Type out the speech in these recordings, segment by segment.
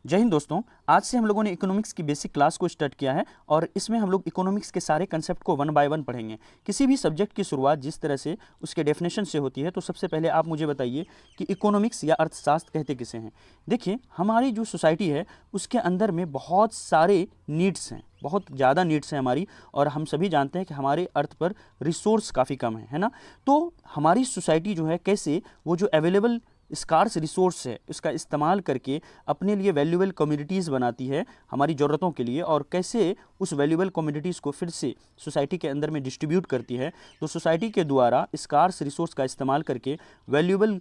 जय हिंद दोस्तों। आज से हम लोगों ने इकोनॉमिक्स की बेसिक क्लास को स्टार्ट किया है और इसमें हम लोग इकोनॉमिक्स के सारे कंसेप्ट को वन बाय वन पढ़ेंगे। किसी भी सब्जेक्ट की शुरुआत जिस तरह से उसके डेफिनेशन से होती है, तो सबसे पहले आप मुझे बताइए कि इकोनॉमिक्स या अर्थशास्त्र कहते किसे हैं। देखिए, हमारी जो सोसाइटी है उसके अंदर में बहुत सारे नीड्स हैं, बहुत ज़्यादा नीड्स हैं हमारी, और हम सभी जानते हैं कि हमारे अर्थ पर रिसोर्स काफ़ी कम है ना। तो हमारी सोसाइटी जो है कैसे वो जो अवेलेबल स्कार्स रिसोर्स है उसका इस्तेमाल करके अपने लिए वैल्यूएबल कम्युनिटीज़ बनाती है हमारी ज़रूरतों के लिए, और कैसे उस वैल्यूएबल कम्युनिटीज़ को फिर से सोसाइटी के अंदर में डिस्ट्रीब्यूट करती है। तो सोसाइटी के द्वारा स्कार्स रिसोर्स का इस्तेमाल करके वैल्यूएबल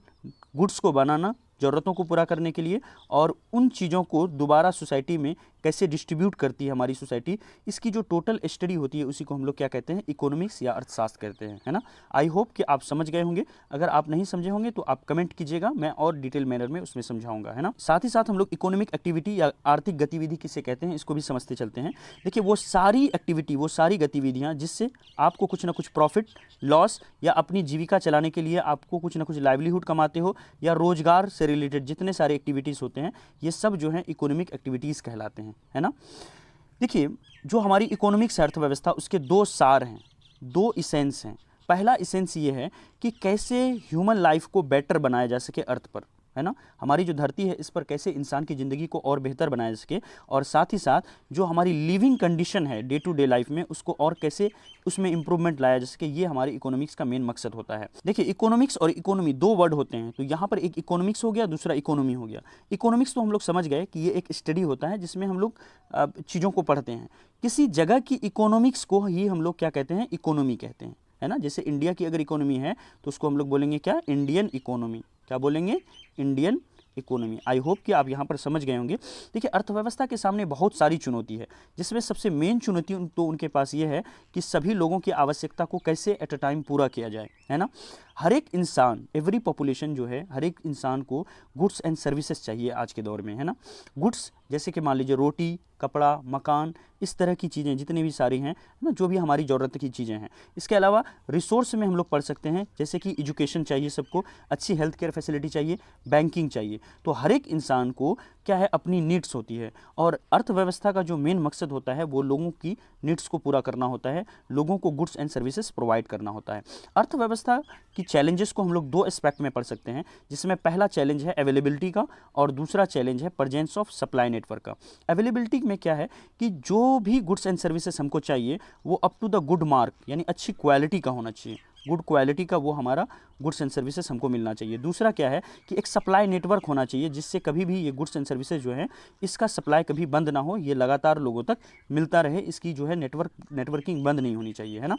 गुड्स को बनाना ज़रूरतों को पूरा करने के लिए, और उन चीज़ों को दोबारा सोसाइटी में कैसे डिस्ट्रीब्यूट करती है हमारी सोसाइटी, इसकी जो टोटल स्टडी होती है उसी को हम लोग क्या कहते हैं, इकोनॉमिक्स या अर्थशास्त्र कहते हैं, है ना। आई होप कि आप समझ गए होंगे। अगर आप नहीं समझे होंगे तो आप कमेंट कीजिएगा, मैं और डिटेल मैनर में उसमें समझाऊंगा, है ना। साथ ही साथ हम लोग इकोनॉमिक एक्टिविटी या आर्थिक गतिविधि किसे कहते हैं इसको भी समझते चलते हैं। देखिए, वो सारी एक्टिविटी, वो सारी गतिविधियाँ जिससे आपको कुछ ना कुछ प्रॉफिट लॉस या अपनी जीविका चलाने के लिए आपको कुछ ना कुछ लाइवलीहुड कमाते हो, या रोजगार से रिलेटेड जितने सारे एक्टिविटीज़ होते हैं ये सब जो है इकोनॉमिक एक्टिविटीज़ कहलाते हैं, है ना। देखिए, जो हमारी इकोनॉमिक्स अर्थव्यवस्था उसके दो सार हैं, दो इसेंस हैं। पहला इसेंस ये है कि कैसे ह्यूमन लाइफ को बेटर बनाया जा सके अर्थ पर, है ना। हमारी जो धरती है इस पर कैसे इंसान की ज़िंदगी को और बेहतर बनाया जा सके, और साथ ही साथ जो हमारी लिविंग कंडीशन है डे टू डे लाइफ में उसको और कैसे उसमें इंप्रूवमेंट लाया जा सके, ये हमारे इकोनॉमिक्स का मेन मकसद होता है। देखिए, इकोनॉमिक्स और इकोनॉमी दो वर्ड होते हैं, तो यहाँ पर एक इकोनॉमिक्स हो गया, दूसरा इकोनॉमी हो गया। इकोनॉमिक्स तो हम लोग समझ गए कि ये एक स्टडी होता है जिसमें हम लोग चीज़ों को पढ़ते हैं। किसी जगह की इकोनॉमिक्स को ही हम लोग क्या कहते हैं, इकोनॉमी कहते हैं, है ना। जैसे इंडिया की अगर इकोनॉमी है तो उसको हम लोग बोलेंगे क्या, इंडियन इकोनॉमी। क्या बोलेंगे, इंडियन इकोनॉमी। आई होप कि आप यहाँ पर समझ गए होंगे। देखिए, अर्थव्यवस्था के सामने बहुत सारी चुनौती है, जिसमें सबसे मेन चुनौती तो उनके पास ये है कि सभी लोगों की आवश्यकता को कैसे एट अ टाइम पूरा किया जाए, है ना। हर एक इंसान, एवरी पॉपुलेशन जो है, हर एक इंसान को गुड्स एंड सर्विसेज चाहिए आज के दौर में, है ना। गुड्स जैसे कि मान लीजिए रोटी, कपड़ा, मकान, इस तरह की चीज़ें जितनी भी सारी हैं, ना, जो भी हमारी ज़रूरत की चीज़ें हैं। इसके अलावा रिसोर्स में हम लोग पढ़ सकते हैं, जैसे कि एजुकेशन चाहिए सबको, अच्छी हेल्थ केयर फैसिलिटी चाहिए, बैंकिंग चाहिए। तो हर एक इंसान को क्या है, अपनी नीड्स होती है, और अर्थव्यवस्था का जो मेन मकसद होता है वो लोगों की नीड्स को पूरा करना होता है, लोगों को गुड्स एंड सर्विसेज प्रोवाइड करना होता है। अर्थव्यवस्था की चैलेंजेस को हम लोग दो एस्पेक्ट में पढ़ सकते हैं, जिसमें पहला चैलेंज है अवेलेबिलिटी का और दूसरा चैलेंज है प्रेजेंस ऑफ सप्लाई नेटवर्क का। अवेलेबिलिटी में क्या है कि जो भी गुड्स एंड सर्विसेज हमको चाहिए वो up to the good mark, यानी अच्छी क्वालिटी का होना चाहिए, गुड क्वालिटी का वो हमारा गुड्स एंड सर्विसेज हमको मिलना चाहिए। दूसरा क्या है कि एक सप्लाई नेटवर्क होना चाहिए, जिससे कभी भी ये गुड्स एंड सर्विसेज जो है इसका सप्लाई कभी बंद ना हो, ये लगातार लोगों तक मिलता रहे, इसकी जो है नेटवर्किंग बंद नहीं होनी चाहिए, है ना।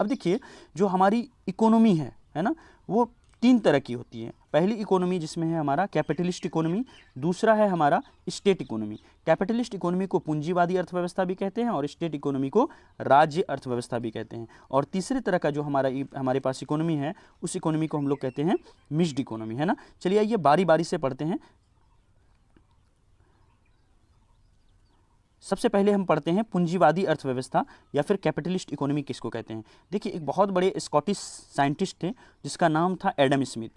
अब देखिए, जो हमारी इकोनॉमी है ना, वो तीन तरह की होती है। पहली इकोनॉमी जिसमें है हमारा कैपिटलिस्ट इकोनॉमी, दूसरा है हमारा स्टेट इकोनॉमी। कैपिटलिस्ट इकोनॉमी को पूंजीवादी अर्थव्यवस्था भी कहते हैं और स्टेट इकोनॉमी को राज्य अर्थव्यवस्था भी कहते हैं। और तीसरे तरह का जो हमारे पास इकोनॉमी है उस इकोनॉमी को हम लोग कहते हैं मिक्स्ड इकोनॉमी, है ना। चलिए आइए बारी बारी से पढ़ते हैं। सबसे पहले हम पढ़ते हैं पूंजीवादी अर्थव्यवस्था या फिर कैपिटलिस्ट इकोनॉमी किसको कहते हैं। देखिए, एक बहुत बड़े स्कॉटिश साइंटिस्ट थे जिसका नाम था एडम स्मिथ।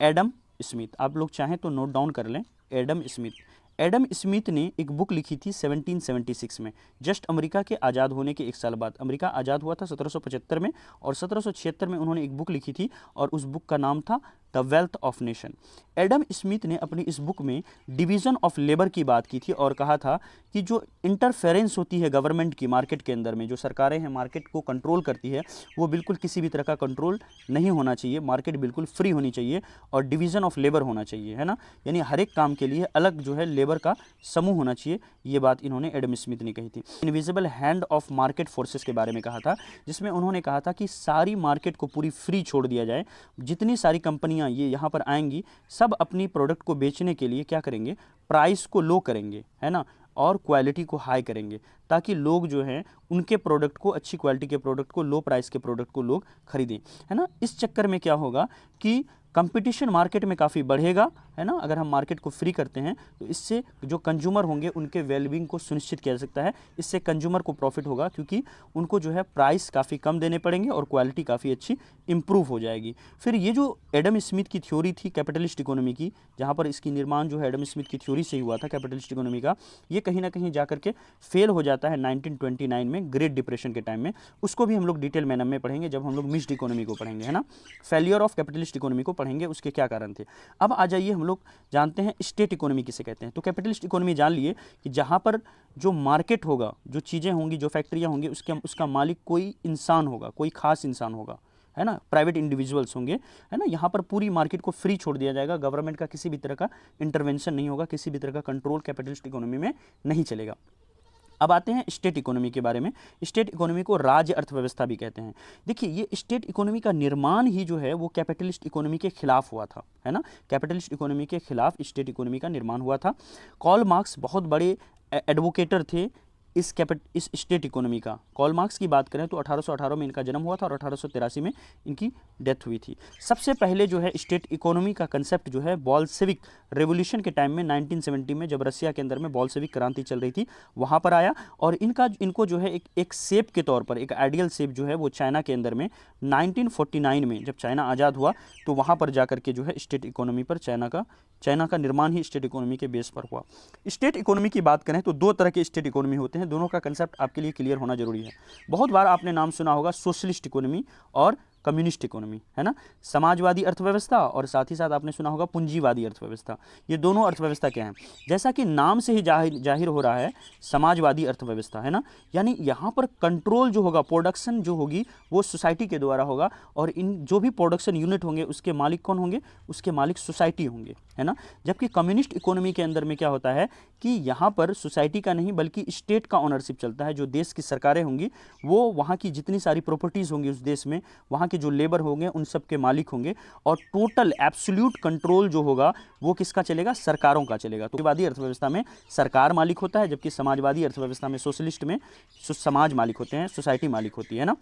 एडम स्मिथ, आप लोग चाहें तो नोट डाउन कर लें, एडम स्मिथ। एडम स्मिथ ने एक बुक लिखी थी 1776 में, जस्ट अमेरिका के आज़ाद होने के एक साल बाद। अमेरिका आज़ाद हुआ था 1775 में, और 1776 में उन्होंने एक बुक लिखी थी और उस बुक का नाम था the wealth of nation. Adam Smith ने अपनी इस बुक में डिवीज़न ऑफ लेबर की बात की थी और कहा था कि जो इंटरफेरेंस होती है गवर्नमेंट की मार्केट के अंदर में, जो सरकारें हैं मार्केट को कंट्रोल करती है, वो बिल्कुल किसी भी तरह का कंट्रोल नहीं होना चाहिए, मार्केट बिल्कुल फ्री होनी चाहिए, और डिवीज़न ऑफ लेबर होना चाहिए, है ना। यानी हर एक काम के लिए अलग जो है लेबर का समूह होना चाहिए। ये बात इन्होंने एडम स्मिथ ने कही थी। Invisible hand of market forces के बारे में कहा था, जिसमें उन्होंने कहा था कि सारी मार्केट को पूरी फ्री छोड़ दिया जाए। जितनी सारी कंपनियां ये यहाँ पर आएंगी सब अपनी प्रोडक्ट को बेचने के लिए क्या करेंगे, प्राइस को लो करेंगे, है ना, और क्वालिटी को हाई करेंगे, ताकि लोग जो हैं उनके प्रोडक्ट को, अच्छी क्वालिटी के प्रोडक्ट को, लो प्राइस के प्रोडक्ट को लोग खरीदें, है ना। इस चक्कर में क्या होगा कि कंपटीशन मार्केट में काफ़ी बढ़ेगा, है ना। अगर हम मार्केट को फ्री करते हैं तो इससे जो कंज्यूमर होंगे उनके वेलबींग को सुनिश्चित किया जा सकता है। इससे कंज्यूमर को प्रॉफिट होगा क्योंकि उनको जो है प्राइस काफ़ी कम देने पड़ेंगे और क्वालिटी काफ़ी अच्छी इंप्रूव हो जाएगी। फिर ये जो एडम स्मिथ की थ्योरी थी कैपिटलिस्ट इकोनॉमी की, जहाँ पर इसकी निर्माण जो है एडम स्मिथ की थ्योरी से ही हुआ था कैपिटलिस्ट इकोनॉमी का, ये कहीं ना कहीं जाकर के फेल हो जाता है 1929 में ग्रेट डिप्रेशन के टाइम में। उसको भी हम लोग डिटेल मैनर में पढ़ेंगे जब हम लोग मिक्स्ड इकोनॉमी को पढ़ेंगे, है ना। फेलियर ऑफ कैपिटलिस्ट इकोनॉमी को पढ़ेंगे, उसके क्या कारण थे। अब आ जाइए हम लोग जानते हैं स्टेट इकोनॉमी किसे कहते हैं। तो कैपिटलिस्ट इकोनॉमी जान लिए कि जहाँ पर जो मार्केट होगा, जो चीज़ें होंगी, जो फैक्ट्रियाँ होंगी, उसका मालिक कोई इंसान होगा, कोई खास इंसान होगा, है ना, प्राइवेट इंडिविजुअल्स होंगे, है ना। यहाँ पर पूरी मार्केट को फ्री छोड़ दिया जाएगा, गवर्नमेंट का किसी भी तरह का इंटरवेंशन नहीं होगा, किसी भी तरह का कंट्रोल कैपिटलिस्ट इकोनॉमी में नहीं चलेगा। अब आते हैं स्टेट इकोनॉमी के बारे में। स्टेट इकोनॉमी को राज्य अर्थव्यवस्था भी कहते हैं। देखिए ये स्टेट इकोनॉमी का निर्माण ही जो है वो कैपिटलिस्ट इकोनॉमी के खिलाफ हुआ था, है ना। कैपिटलिस्ट इकोनॉमी के खिलाफ स्टेट इकोनॉमी का निर्माण हुआ था। कार्ल मार्क्स बहुत बड़े एडवोकेटर थे इस स्टेट इकोनॉमी का। कार्ल मार्क्स की बात करें तो 1818 में इनका जन्म हुआ था और 1883 में इनकी डेथ हुई थी। सबसे पहले जो है स्टेट इकोनॉमी का कंसेप्ट जो है बॉल्शेविक रेवोल्यूशन के टाइम में 1970 में जब रसिया के अंदर में बॉल्शेविक क्रांति चल रही थी वहाँ पर आया, और इनको जो है एक शेप के तौर पर, एक आइडियल शेप जो है वो चाइना के अंदर में 1949 में जब चाइना आज़ाद हुआ तो वहाँ पर जाकर के जो है स्टेट इकोनॉमी पर चाइना का निर्माण ही स्टेट इकोनॉमी के बेस पर हुआ। स्टेट इकोनॉमी की बात करें तो दो तरह के स्टेट इकोनॉमी होते हैं, दोनों का कंसेप्ट आपके लिए क्लियर होना जरूरी है। बहुत बार आपने नाम सुना होगा सोशलिस्ट इकोनॉमी और कम्युनिस्ट इकोनॉमी, है ना। समाजवादी अर्थव्यवस्था और साथ ही साथ आपने सुना होगा पूंजीवादी अर्थव्यवस्था। ये दोनों अर्थव्यवस्था क्या हैं, जैसा कि नाम से ही जाहिर हो रहा है, समाजवादी अर्थव्यवस्था, है ना। यानी यहाँ पर कंट्रोल जो होगा, प्रोडक्शन जो होगी वो सोसाइटी के द्वारा होगा, और इन जो भी प्रोडक्शन यूनिट होंगे उसके मालिक कौन होंगे, उसके मालिक सोसाइटी होंगे, है ना। जबकि कम्युनिस्ट इकोनॉमी के अंदर में क्या होता है कि यहाँ पर सोसाइटी का नहीं बल्कि स्टेट का ओनरशिप चलता है। जो देश की सरकारें होंगी वो वहाँ की जितनी सारी प्रॉपर्टीज़ होंगी उस देश में, वहाँ के जो लेबर होंगे उन सब के मालिक होंगे, और टोटल एब्सोल्यूट कंट्रोल जो होगा वो किसका चलेगा, सरकारों का चलेगा। तो समाजवादी अर्थव्यवस्था में सरकार मालिक होता है, जबकि समाजवादी अर्थव्यवस्था में सोशलिस्ट में समाज मालिक होते हैं, सोसाइटी मालिक होती है ना।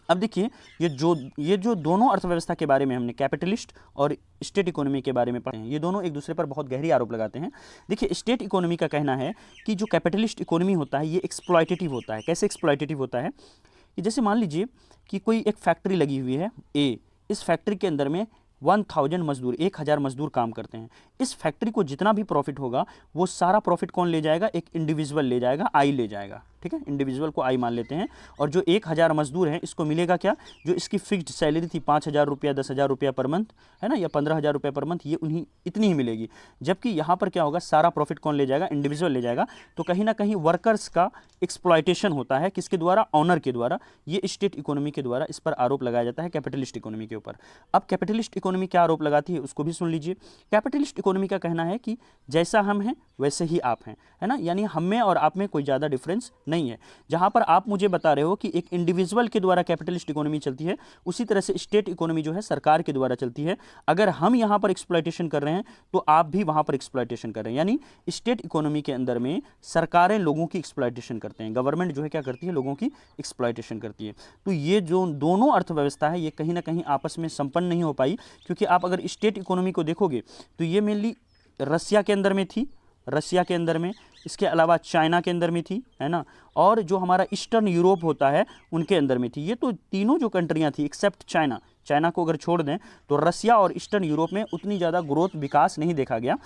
अब देखिए ये जो दोनों अर्थव्यवस्था के बारे में हमने कैपिटलिस्ट और स्टेट इकोनॉमी के बारे में पढ़े हैं, ये दोनों एक दूसरे पर बहुत गहरी आरोप लगाते हैं। देखिए स्टेट इकोनॉमी का कहना है कि जो कैपिटलिस्ट इकोनॉमी होता है ये एक्सप्लॉयटेटिव होता है। कैसे एक्सप्लॉयटेटिव होता है कि जैसे मान लीजिए कि कोई एक फैक्ट्री लगी हुई है ए, इस फैक्ट्री के अंदर में 1000 मजदूर, 1000 मजदूर काम करते हैं। इस फैक्ट्री को जितना भी प्रॉफिट होगा वो सारा प्रॉफिट कौन ले जाएगा, एक इंडिविजुअल ले जाएगा, आई ले जाएगा, ठीक है। इंडिविजुअल को आई मान लेते हैं, और जो 1000 मजदूर हैं इसको मिलेगा क्या, जो इसकी फिक्स्ड सैलरी थी 5000 रुपया, 10,000 रुपया पर मंथ, है ना, या 15,000 रुपया पर मंथ, ये उन्हीं इतनी ही मिलेगी। जबकि यहाँ पर क्या होगा, सारा प्रॉफिट कौन ले जाएगा, इंडिविजुअल ले जाएगा। तो कहीं ना कहीं वर्कर्स का एक्सप्लॉयटेशन होता है, किसके द्वारा, ऑनर के द्वारा। ये स्टेट इकोनॉमी के द्वारा इस पर आरोप लगाया जाता है कैपिटलिस्ट इकोनॉमी के ऊपर। अब कैपिटलिस्ट इकोनॉमी क्या आरोप लगाती है उसको भी सुन लीजिए। कैपिटलिस्ट इकोनॉमी का कहना है कि जैसा हम हैं वैसे ही आप हैं, है ना, यानी हम में और आप में कोई ज़्यादा डिफरेंस नहीं है। जहाँ पर आप मुझे बता रहे हो कि एक इंडिविजुअल के द्वारा कैपिटलिस्ट इकोनॉमी चलती है, उसी तरह से स्टेट इकोनॉमी जो है सरकार के द्वारा चलती है। अगर हम यहाँ पर एक्सप्लॉयटेशन कर रहे हैं तो आप भी वहाँ पर एक्सप्लॉयटेशन कर रहे हैं। यानी स्टेट इकोनॉमी के अंदर में सरकारें लोगों की एक्सप्लॉयटेशन करते हैं, गवर्नमेंट जो है क्या करती है, लोगों की एक्सप्लॉयटेशन करती है। तो ये जो दोनों अर्थव्यवस्था है ये कहीं ना कहीं आपस में संपन्न नहीं हो पाई, क्योंकि आप अगर स्टेट इकोनॉमी को देखोगे तो ये मेनली रसिया के अंदर में थी, रसिया के अंदर में, इसके अलावा चाइना के अंदर में थी, है ना, और जो हमारा ईस्टर्न यूरोप होता है उनके अंदर में थी। ये तो तीनों जो कंट्रियां थी एक्सेप्ट चाइना को अगर छोड़ दें तो रसिया और ईस्टर्न यूरोप में उतनी ज़्यादा ग्रोथ विकास नहीं देखा गया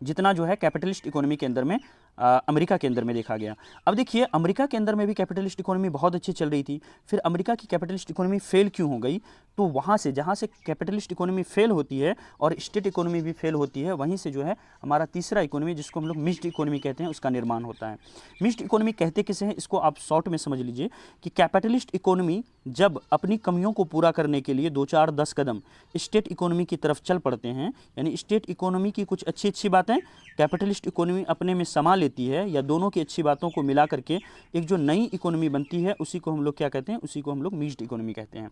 जितना जो है कैपिटलिस्ट इकोनॉमी के अंदर में अमेरिका के अंदर में देखा गया। अब देखिए अमेरिका के अंदर में भी कैपिटलिस्ट इकोनॉमी बहुत अच्छी चल रही थी, फिर अमेरिका की कैपिटलिस्ट इकोनॉमी फेल क्यों हो गई, तो वहाँ से जहाँ से कैपिटलिस्ट इकोनॉमी फेल होती है और स्टेट इकोनॉमी भी फेल होती है, वहीं से जो है हमारा तीसरा इकोनॉमी जिसको हम लोग मिक्स्ड इकोनॉमी कहते हैं उसका निर्माण होता है। मिक्स्ड इकोनॉमी कहते किसे हैं, इसको आप शॉर्ट में समझ लीजिए कि कैपिटलिस्ट इकोनॉमी जब अपनी कमियों को पूरा करने के लिए 2-4-10 कदम स्टेट इकोनॉमी की तरफ चल पड़ते हैं, यानी स्टेट इकोनॉमी की कुछ अच्छी बातें कैपिटलिस्ट इकोनॉमी अपने में समा लेती है, या दोनों की अच्छी बातों को मिला करके एक जो नई इकोनॉमी बनती है उसी को हम लोग क्या कहते हैं, उसी को हम लोग मिक्स्ड इकोनॉमी कहते हैं।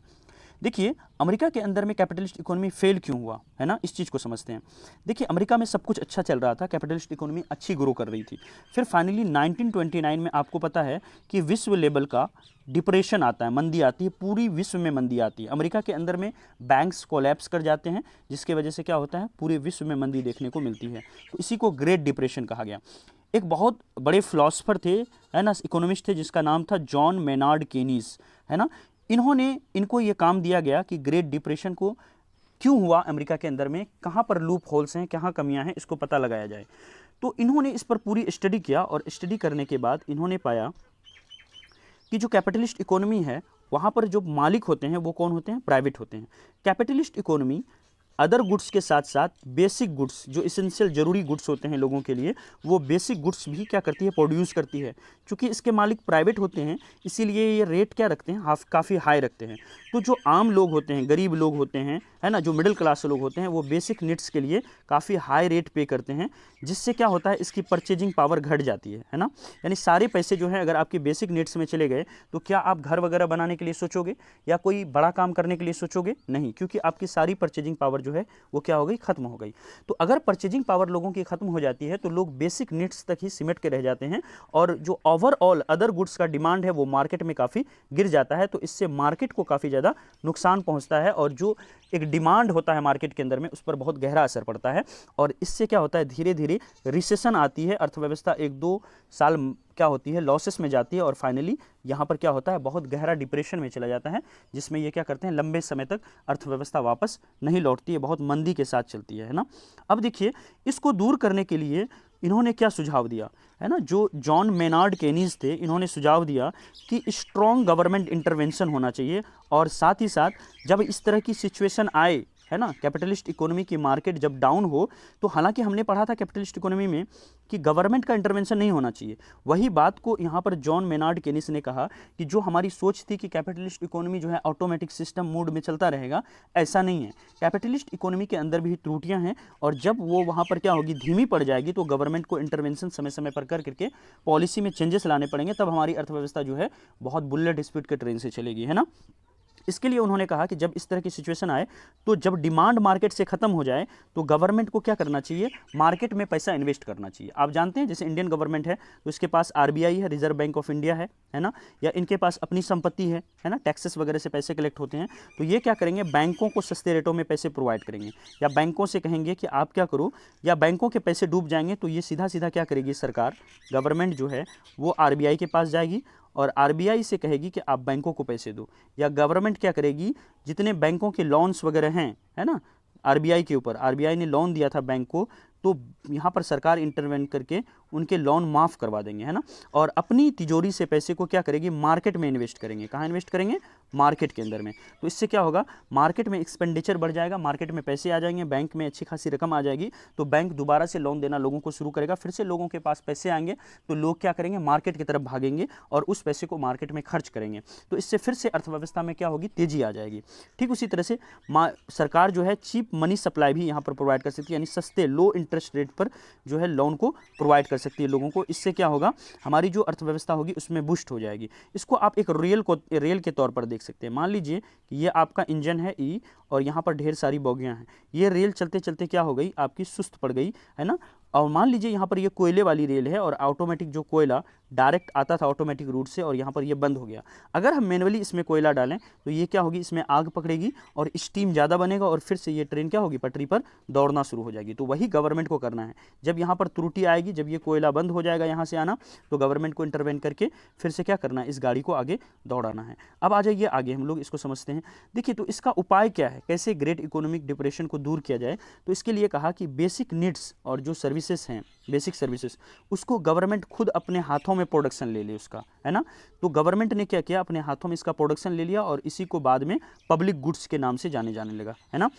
देखिए अमेरिका के अंदर में कैपिटलिस्ट इकोनॉमी फेल क्यों हुआ, है ना, इस चीज़ को समझते हैं। देखिए अमेरिका में सब कुछ अच्छा चल रहा था, कैपिटलिस्ट इकोनॉमी अच्छी ग्रो कर रही थी। फिर फाइनली 1929 में आपको पता है कि विश्व लेवल का डिप्रेशन आता है, मंदी आती है, पूरी विश्व में मंदी आती है। अमेरिका के अंदर में बैंक्स कोलैप्स कर जाते हैं, जिसके वजह से क्या होता है, पूरे विश्व में मंदी देखने को मिलती है। तो इसी को ग्रेट डिप्रेशन कहा गया। एक बहुत बड़े फिलोसफर थे, है ना, इकोनॉमिस्ट थे, जिसका नाम था जॉन मेनार्ड केनीज, है ना। इनको ये काम दिया गया कि ग्रेट डिप्रेशन को क्यों हुआ अमेरिका के अंदर में, कहाँ पर लूप होल्स हैं, कहाँ कमियां हैं, इसको पता लगाया जाए। तो इन्होंने इस पर पूरी स्टडी किया और स्टडी करने के बाद इन्होंने पाया कि जो कैपिटलिस्ट इकोनॉमी है वहाँ पर जो मालिक होते हैं वो कौन होते हैं, प्राइवेट होते हैं। कैपिटलिस्ट इकोनॉमी अदर गुड्स के साथ साथ बेसिक गुड्स, जो इसेंशियल जरूरी गुड्स होते हैं लोगों के लिए, वो बेसिक गुड्स भी क्या करती है, प्रोड्यूस करती है। क्योंकि इसके मालिक प्राइवेट होते हैं इसीलिए ये रेट क्या रखते हैं, काफ़ी हाई रखते हैं। तो जो आम लोग होते हैं, गरीब लोग होते हैं, है ना, जो मिडिल क्लास लोग होते हैं, वो बेसिक नीड्स के लिए काफ़ी हाई रेट पे करते हैं, जिससे क्या होता है, इसकी परचेजिंग पावर घट जाती है ना। यानी सारे पैसे जो हैं अगर आपकी बेसिक नीड्स में चले गए तो क्या आप घर वगैरह बनाने के लिए सोचोगे या कोई बड़ा काम करने के लिए सोचोगे, नहीं, क्योंकि आपकी सारी परचेजिंग पावर जो है वो क्या हो गई, खत्म हो गई। तो अगर परचेजिंग पावर लोगों की खत्म हो जाती है तो लोग बेसिक नीड्स तक ही सिमट के रह जाते हैं और जो ओवरऑल अदर गुड्स का डिमांड है वो मार्केट में काफ़ी गिर जाता है। तो इससे मार्केट को काफ़ी ज़्यादा नुकसान पहुंचता है और जो एक डिमांड होता है मार्केट के अंदर में उस पर बहुत गहरा असर पड़ता है और इससे क्या होता है, धीरे धीरे रिसेशन आती है, अर्थव्यवस्था 1-2 साल क्या होती है, लॉसेस में जाती है और फाइनली यहाँ पर क्या होता है, बहुत गहरा डिप्रेशन में चला जाता है, जिसमें ये क्या करते हैं, लंबे समय तक अर्थव्यवस्था वापस नहीं लौटती है, बहुत मंदी के साथ चलती है ना। अब देखिए इसको दूर करने के लिए इन्होंने क्या सुझाव दिया, है ना, जो जॉन मेनार्ड केनीज थे, इन्होंने सुझाव दिया कि स्ट्रॉन्ग गवर्नमेंट इंटरवेंशन होना चाहिए और साथ ही साथ जब इस तरह की सिचुएशन आए, है ना, कैपिटलिस्ट इकोनॉमी की मार्केट जब डाउन हो, तो हालांकि हमने पढ़ा था कैपिटलिस्ट इकोनॉमी में कि गवर्नमेंट का इंटरवेंशन नहीं होना चाहिए, वही बात को यहाँ पर जॉन मेनार्ड केनीस ने कहा कि जो हमारी सोच थी कि कैपिटलिस्ट इकोनॉमी जो है ऑटोमेटिक सिस्टम मोड में चलता रहेगा, ऐसा नहीं है। कैपिटलिस्ट इकोनॉमी के अंदर भी त्रुटियाँ हैं और जब वो वहाँ पर क्या होगी, धीमी पड़ जाएगी, तो गवर्नमेंट को इंटरवेंशन समय समय पर कर करके पॉलिसी में चेंजेस लाने पड़ेंगे, तब हमारी अर्थव्यवस्था जो है बहुत बुलेट स्पीड के ट्रेन से चलेगी, है ना। इसके लिए उन्होंने कहा कि जब इस तरह की सिचुएशन आए तो जब डिमांड मार्केट से खत्म हो जाए तो गवर्नमेंट को क्या करना चाहिए, मार्केट में पैसा इन्वेस्ट करना चाहिए। आप जानते हैं जैसे इंडियन गवर्नमेंट है तो इसके पास आरबीआई है, रिजर्व बैंक ऑफ इंडिया है ना, या इनके पास अपनी संपत्ति है ना, टैक्सेस वगैरह से पैसे कलेक्ट होते हैं। तो ये क्या करेंगे, बैंकों को सस्ते रेटों में पैसे प्रोवाइड करेंगे या बैंकों से कहेंगे कि आप क्या करो, या बैंकों के पैसे डूब जाएंगे तो ये सीधा सीधा क्या करेगी सरकार, गवर्नमेंट जो है वो आरबीआई के पास जाएगी और आरबीआई से कहेगी कि आप बैंकों को पैसे दो, या गवर्नमेंट क्या करेगी, जितने बैंकों के लोन्स वगैरह हैं, है ना, आरबीआई के ऊपर, आरबीआई ने लोन दिया था बैंक को, तो यहाँ पर सरकार इंटरवेन करके उनके लोन माफ़ करवा देंगे, है ना, और अपनी तिजोरी से पैसे को क्या करेगी, मार्केट में इन्वेस्ट करेंगे। कहाँ इन्वेस्ट करेंगे, मार्केट के अंदर में। तो इससे क्या होगा, मार्केट में एक्सपेंडिचर बढ़ जाएगा, मार्केट में पैसे आ जाएंगे, बैंक में अच्छी खासी रकम आ जाएगी, तो बैंक दोबारा से लोन देना लोगों को शुरू करेगा, फिर से लोगों के पास पैसे आएंगे तो लोग क्या करेंगे, मार्केट की तरफ भागेंगे और उस पैसे को मार्केट में खर्च करेंगे, तो इससे फिर से अर्थव्यवस्था में क्या होगी, तेजी आ जाएगी। ठीक उसी तरह से सरकार जो है चीप मनी सप्लाई भी यहाँ पर प्रोवाइड कर सकती है, यानी सस्ते लो इंटरेस्ट रेट पर जो है लोन को प्रोवाइड कर सकती है लोगों को। इससे क्या होगा, हमारी जो अर्थव्यवस्था होगी उसमें बूस्ट हो जाएगी। इसको आप एक रेल के तौर पर देख सकते हैं। मान लीजिए कि ये आपका इंजन है ई और यहाँ पर ढेर सारी बोगियां हैं, ये रेल चलते चलते क्या हो गई, आपकी सुस्त पड़ गई, है ना। और मान लीजिए यहाँ पर ये कोयले वाली रेल है और ऑटोमेटिक जो कोयला डायरेक्ट आता था ऑटोमेटिक रूट से और यहाँ पर ये बंद हो गया। अगर हम मैनुअली इसमें कोयला डालें तो ये क्या होगी, इसमें आग पकड़ेगी और स्टीम ज़्यादा बनेगा और फिर से ये ट्रेन क्या होगी, पटरी पर दौड़ना शुरू हो जाएगी। तो वही गवर्नमेंट को करना है, जब यहाँ पर त्रुटि आएगी, जब ये कोयला बंद हो जाएगा यहाँ से आना, तो गवर्नमेंट को इंटरवेन करके फिर से क्या करना है, इस गाड़ी को आगे दौड़ाना है। अब आ जाइए आगे, हम लोग इसको समझते हैं। देखिए तो इसका उपाय क्या है, कैसे ग्रेट इकोनॉमिक डिप्रेशन को दूर किया जाए। तो इसके लिए कहा कि बेसिक नीड्स और जो सर्विसेज हैं, बेसिक सर्विसेज, उसको गवर्नमेंट खुद अपने हाथों में प्रोडक्शन ले ले उसका, है ना। तो गवर्नमेंट ने क्या किया, अपने हाथों में इसका प्रोडक्शन ले लिया और इसी को बाद में पब्लिक गुड्स के नाम से जाने लगा, है ना।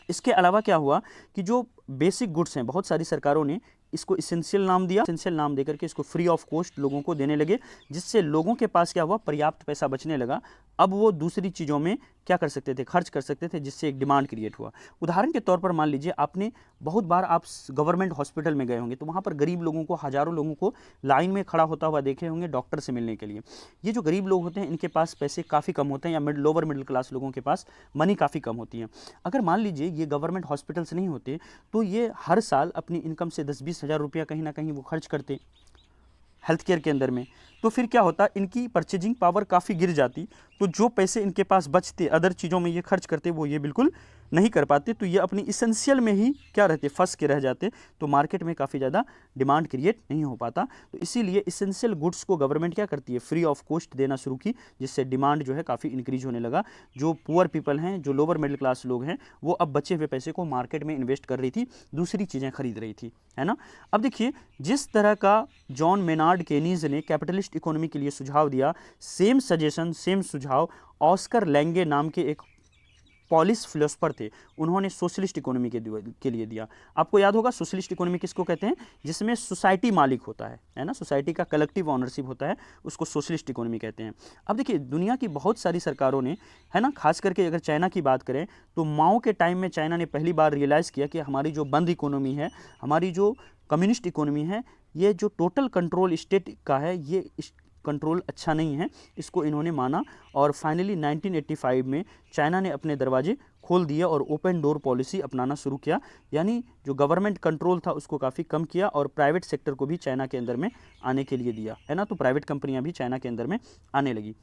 इसके अलावा क्या हुआ कि जो बेसिक गुड्स हैं, बहुत सारी सरकारों ने इसको इसेंशियल नाम दिया, इसेंशियल नाम देकर के इसको फ्री ऑफ कॉस्ट लोगों को देने लगे, जिससे लोगों के पास क्या हुआ, पर्याप्त पैसा बचने लगा। अब वो दूसरी चीज़ों में क्या कर सकते थे, खर्च कर सकते थे, जिससे एक डिमांड क्रिएट हुआ। उदाहरण के तौर पर मान लीजिए आपने बहुत बार आप गवर्नमेंट हॉस्पिटल में गए होंगे, तो वहाँ पर गरीब लोगों को, हज़ारों लोगों को लाइन में खड़ा होता हुआ देखे होंगे डॉक्टर से मिलने के लिए। ये जो गरीब लोग होते हैं इनके पास पैसे काफ़ी कम होते हैं, या लोअर मिडिल क्लास लोगों के पास मनी काफ़ी कम होती है। अगर मान लीजिए ये गवर्नमेंट हॉस्पिटल्स नहीं होते तो ये हर साल अपनी इनकम से 10-20 हज़ार रुपया कहीं ना कहीं वो खर्च करते हेल्थ केयर के अंदर में, तो फिर क्या होता, इनकी परचेजिंग पावर काफ़ी गिर जाती। तो जो पैसे इनके पास बचते अदर चीज़ों में ये खर्च करते, वो ये बिल्कुल नहीं कर पाते। तो ये अपनी इसेंशियल में ही क्या रहते, फंस के रह जाते। तो मार्केट में काफ़ी ज़्यादा डिमांड क्रिएट नहीं हो पाता। तो इसीलिए इसेंशियल गुड्स को गवर्नमेंट क्या करती है, फ्री ऑफ कॉस्ट देना शुरू की, जिससे डिमांड जो है काफ़ी इंक्रीज होने लगा। जो पुअर पीपल हैं, जो लोअर मिडिल क्लास लोग हैं, वो अब बचे हुए पैसे को मार्केट में इन्वेस्ट कर रही थी, दूसरी चीज़ें खरीद रही थी, है ना। अब देखिए, जिस तरह का जॉन मेनार्ड केनीज ने कैपिटलिस्ट इकोनॉमी के लिए सुझाव दिया, सेम सजेशन, सेम सुझाव ऑस्कर लैंगे नाम के एक पॉलिश फिलोसफर थे, उन्होंने सोशलिस्ट इकोनॉमी के लिए दिया। आपको याद होगा सोशलिस्ट इकोनॉमी किसको कहते हैं, जिसमें सोसाइटी मालिक होता है ना, सोसाइटी का कलेक्टिव ऑनरशिप होता है, उसको सोशलिस्ट इकोनॉमी कहते हैं। अब देखिए, दुनिया की बहुत सारी सरकारों ने, है ना, खास करके अगर चाइना की बात करें तो माओ के टाइम में चाइना ने पहली बार रियलाइज़ किया कि हमारी जो बंद इकोनॉमी है, हमारी जो कम्युनिस्ट इकोनॉमी है, ये जो टोटल कंट्रोल स्टेट का है, ये कंट्रोल अच्छा नहीं है। इसको इन्होंने माना और फाइनली 1985 में चाइना ने अपने दरवाजे खोल दिए और ओपन डोर पॉलिसी अपनाना शुरू किया, यानी जो गवर्नमेंट कंट्रोल था उसको काफ़ी कम किया और प्राइवेट सेक्टर को भी चाइना के अंदर में आने के लिए दिया, है ना। तो प्राइवेट कंपनियां भी चाइना के अंदर में आने लगी।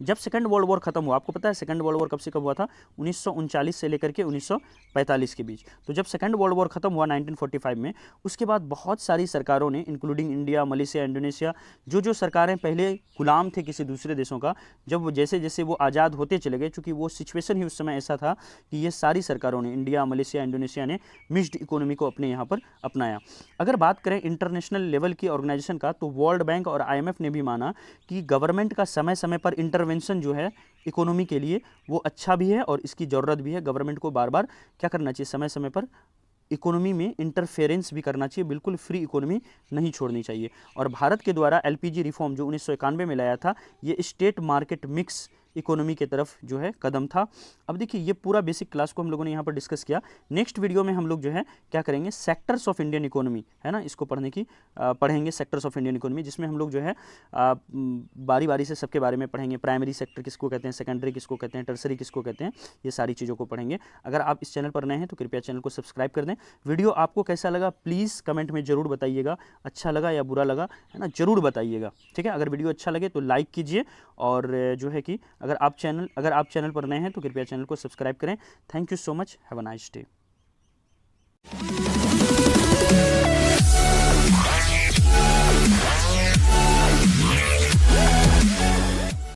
जब सेकंड वर्ल्ड वॉर खत्म हुआ, आपको पता है सेकंड वर्ल्ड वॉर कब से कब हुआ था, 1939 से लेकर के 1945 के बीच। तो जब सेकंड वर्ल्ड वॉर खत्म हुआ 1945 में, उसके बाद बहुत सारी सरकारों ने, इंक्लूडिंग इंडिया, मलेशिया, इंडोनेशिया, जो सरकारें पहले गुलाम थे किसी दूसरे देशों का, जब जैसे जैसे वो आज़ाद होते चले गए, चूँकि वो सिचुएशन ही उस समय ऐसा था कि ये सारी सरकारों ने, इंडिया, मलेशिया, इंडोनेशिया ने मिक्स्ड इकोनॉमी को अपने यहाँ पर अपनाया। अगर बात करें इंटरनेशनल लेवल की ऑर्गेनाइजेशन का, तो वर्ल्ड बैंक और IMF ने भी माना कि गवर्नमेंट का समय समय पर इंटरवेंशन जो है इकोनॉमी के लिए वो अच्छा भी है और इसकी ज़रूरत भी है। गवर्नमेंट को बार बार क्या करना चाहिए, समय समय पर इकोनॉमी में इंटरफेरेंस भी करना चाहिए, बिल्कुल फ्री इकोनॉमी नहीं छोड़नी चाहिए। और भारत के द्वारा LPG रिफॉर्म जो 1991 में लाया था, ये स्टेट मार्केट मिक्स इकोनॉमी के तरफ जो है कदम था। अब देखिए, ये पूरा बेसिक क्लास को हम लोगों ने यहाँ पर डिस्कस किया। नेक्स्ट वीडियो में हम लोग जो है क्या करेंगे, सेक्टर्स ऑफ इंडियन इकोनॉमी, है ना, इसको पढ़ेंगे सेक्टर्स ऑफ इंडियन इकोनॉमी, जिसमें हम लोग जो है बारी बारी से सबके बारे में पढ़ेंगे। प्राइमरी सेक्टर किसको कहते हैं, सेकेंडरी किसको कहते हैं, टर्सरी किसको कहते हैं, ये सारी चीज़ों को पढ़ेंगे। अगर आप इस चैनल पर नए हैं तो कृपया चैनल को सब्सक्राइब कर दें। वीडियो आपको कैसा लगा प्लीज़ कमेंट में ज़रूर बताइएगा, अच्छा लगा या बुरा लगा, है ना, ज़रूर बताइएगा, ठीक है। अगर वीडियो अच्छा लगे तो लाइक कीजिए, और जो है कि अगर आप चैनल पर नए हैं तो कृपया चैनल को सब्सक्राइब करें। Thank you so much, have a nice day.